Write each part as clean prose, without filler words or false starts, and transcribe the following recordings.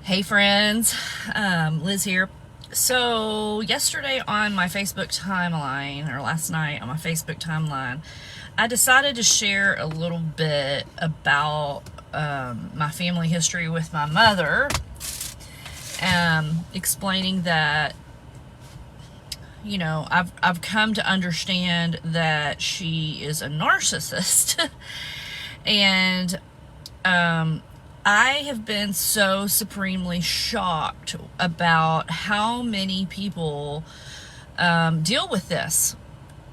Hey friends, Liz here. So yesterday on my Facebook timeline, or last night on my Facebook timeline, I decided to share a little bit about my family history with my mother, explaining that I've come to understand that she is a narcissist, and I have been so supremely shocked about how many people deal with this,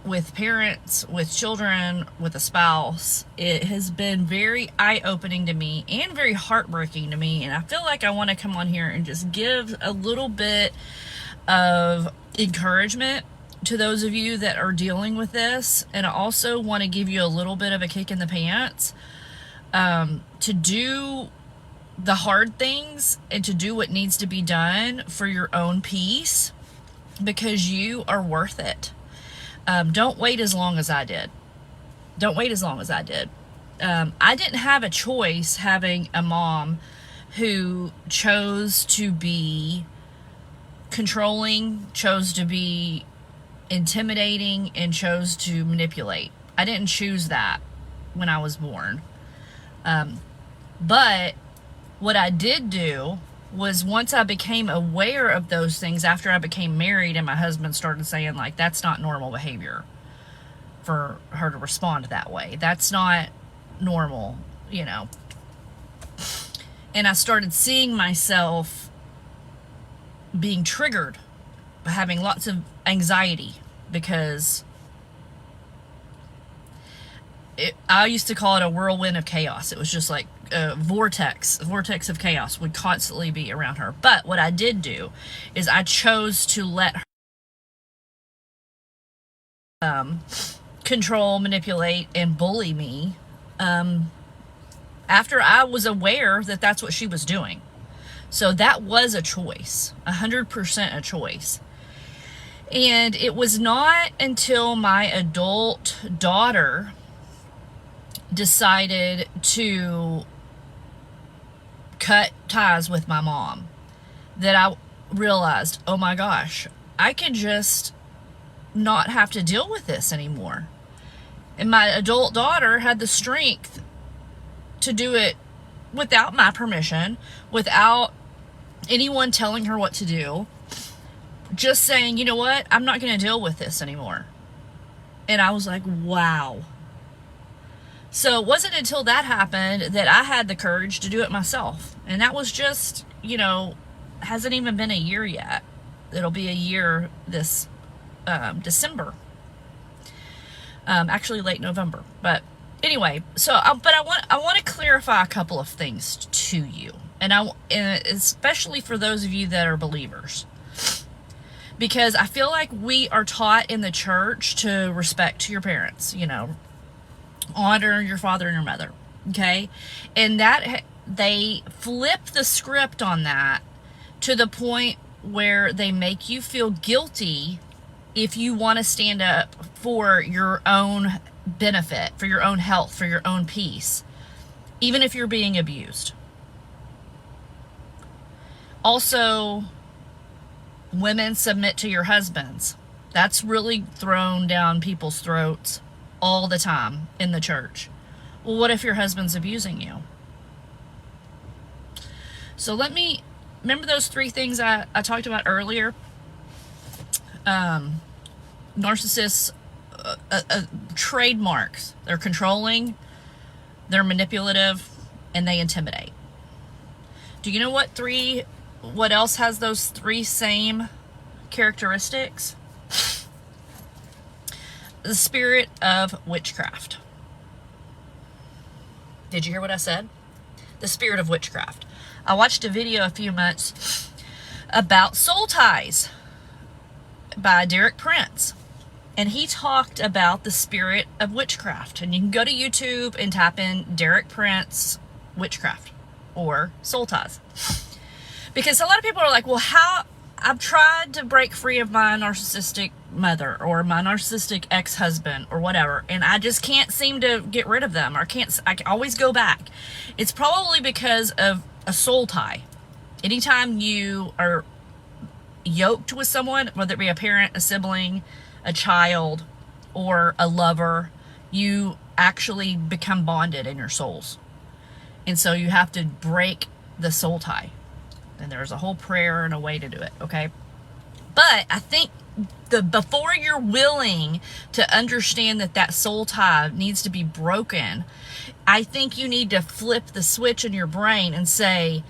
with parents, with children, with a spouse. It has been very eye-opening to me and very heartbreaking to me, and I feel like I want to come on here and just give a little bit of encouragement to those of you that are dealing with this, and I also want to give you a little bit of a kick in the pants to do the hard things and to do what needs to be done for your own peace, because you are worth it. Don't wait as long as I did. Don't wait as long as I did. I didn't have a choice having a mom who chose to be controlling, chose to be intimidating, and chose to manipulate. I didn't choose that when I was born. But what I did do was, once I became aware of those things after I became married and my husband started saying, like, that's not normal behavior for her to respond that way. That's not normal, And I started seeing myself being triggered, having lots of anxiety, because I used to call it a whirlwind of chaos. It was just like a vortex of chaos would constantly be around her. But what I did do is I chose to let her control, manipulate, and bully me after I was aware that that's what she was doing. So that was a choice, 100% a choice. And it was not until my adult daughter decided to cut ties with my mom that I realized, oh my gosh, I can just not have to deal with this anymore. And my adult daughter had the strength to do it without my permission, without anyone telling her what to do, just saying, you know what, I'm not going to deal with this anymore. And I was like, wow. So it wasn't until that happened that I had the courage to do it myself. And that was just, hasn't even been a year yet. It'll be a year this December. Actually late November. But anyway, but I want to clarify a couple of things to you. And especially for those of you that are believers. Because I feel like we are taught in the church to respect your parents, honor your father and your mother, okay? And that they flip the script on that to the point where they make you feel guilty if you want to stand up for your own benefit, for your own health, for your own peace, even if you're being abused. Also, women submit to your husbands. That's really thrown down people's throats all the time in the church. Well, what if your husband's abusing you? So remember those three things I talked about earlier? Narcissists, trademarks. They're controlling, they're manipulative, and they intimidate. Do you know what else has those three same characteristics? The spirit of witchcraft. Did you hear what I said? The spirit of witchcraft. I watched a video a few months about soul ties by Derek Prince. And he talked about the spirit of witchcraft. And you can go to YouTube and type in Derek Prince witchcraft or soul ties. Because a lot of people are like, well, I've tried to break free of my narcissistic mother or my narcissistic ex-husband or whatever, and I just can't seem to get rid of them, or I always go back. It's probably because of a soul tie. Anytime you are yoked with someone, whether it be a parent, a sibling, a child, or a lover, you actually become bonded in your souls. And so you have to break the soul tie. And there's a whole prayer and a way to do it, okay? But I think before you're willing to understand that soul tie needs to be broken, I think you need to flip the switch in your brain and say,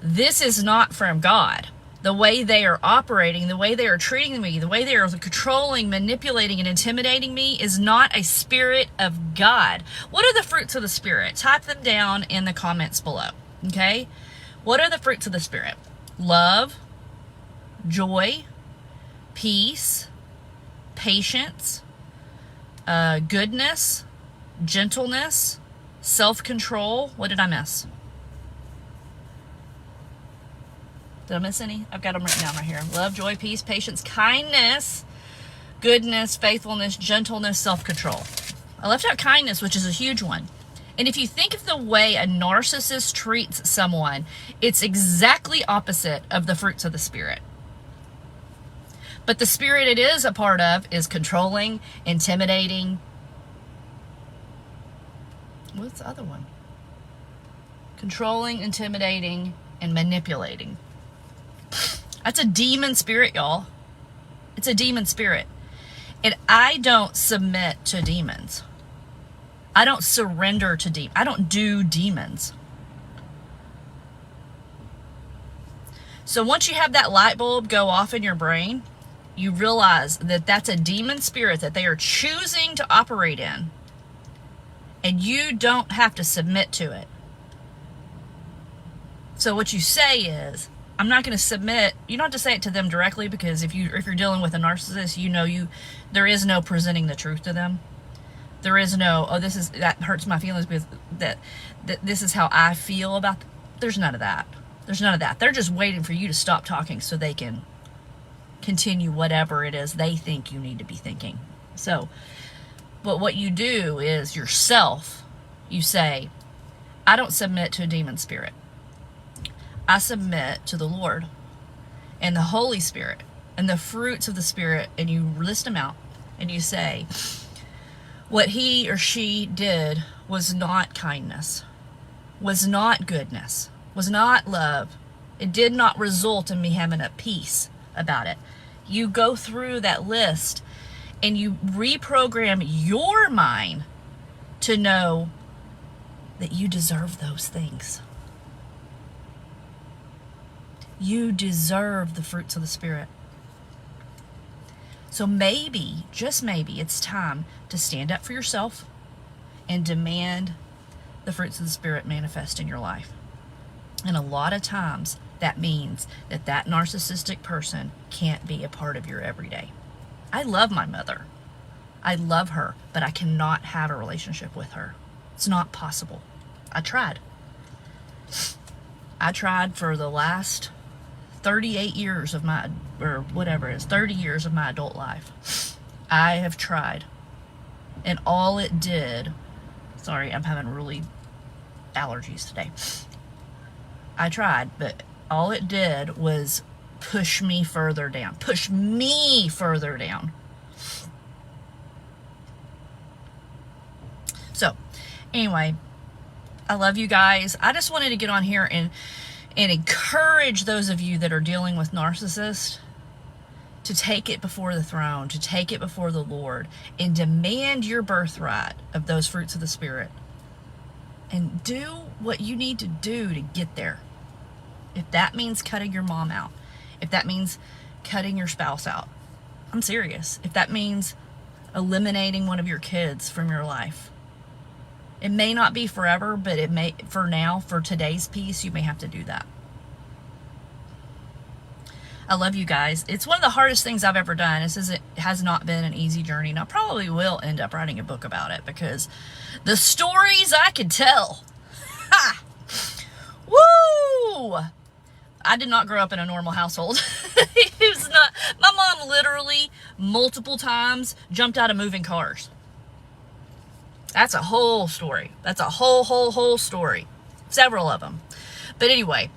this is not from God. The way they are operating, the way they are treating me, the way they are controlling, manipulating, and intimidating me is not a spirit of God. What are the fruits of the Spirit? Type them down in the comments below, okay? What are the fruits of the Spirit? Love, joy, peace, patience, goodness, gentleness, self-control. What did I miss? Did I miss any? I've got them written down right here. Love, joy, peace, patience, kindness, goodness, faithfulness, gentleness, self-control. I left out kindness, which is a huge one. And if you think of the way a narcissist treats someone, it's exactly opposite of the fruits of the Spirit. But the spirit it is a part of is controlling, intimidating. What's the other one? Controlling, intimidating, and manipulating. That's a demon spirit, y'all. It's a demon spirit. And I don't submit to demons. I don't surrender to demons. I don't do demons. So once you have that light bulb go off in your brain, you realize that that's a demon spirit that they are choosing to operate in. And you don't have to submit to it. So what you say is, I'm not going to submit. You don't have to say it to them directly, because if you're dealing with a narcissist, there is no presenting the truth to them. There is no, that hurts my feelings because that this is how I feel about. There's none of that. There's none of that. They're just waiting for you to stop talking so they can continue whatever it is they think you need to be thinking. So, but what you do is yourself, you say, I don't submit to a demon spirit. I submit to the Lord and the Holy Spirit and the fruits of the Spirit, and you list them out and you say, what he or she did was not kindness, was not goodness, was not love. It did not result in me having a peace about it. You go through that list and you reprogram your mind to know that you deserve those things. You deserve the fruits of the Spirit. So maybe, just maybe, it's time to stand up for yourself and demand the fruits of the Spirit manifest in your life. And a lot of times that means that narcissistic person can't be a part of your everyday. I love my mother. I love her, but I cannot have a relationship with her. It's not possible. I tried. I tried for the last 38 years of my, or whatever it is, 30 years of my adult life. I have tried. And all it did, sorry, I'm having really allergies today. I tried, but all it did was push me further down. Push me further down. So, anyway, I love you guys. I just wanted to get on here and encourage those of you that are dealing with narcissists to take it before the throne, to take it before the Lord, and demand your birthright of those fruits of the Spirit. And do what you need to do to get there. If that means cutting your mom out, if that means cutting your spouse out, I'm serious. If that means eliminating one of your kids from your life, it may not be forever, but it may, for now, for today's peace, you may have to do that. I love you guys. It's one of the hardest things I've ever done. It has not been an easy journey, and I probably will end up writing a book about it because the stories I could tell. Ha! Woo! I did not grow up in a normal household. It was not. My mom literally multiple times jumped out of moving cars. That's a whole story. That's a whole story. Several of them. But anyway,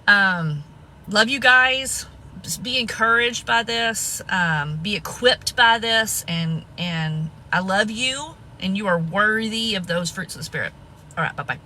Love you guys. Just be encouraged by this. Be equipped by this. And I love you. And you are worthy of those fruits of the Spirit. All right. Bye-bye.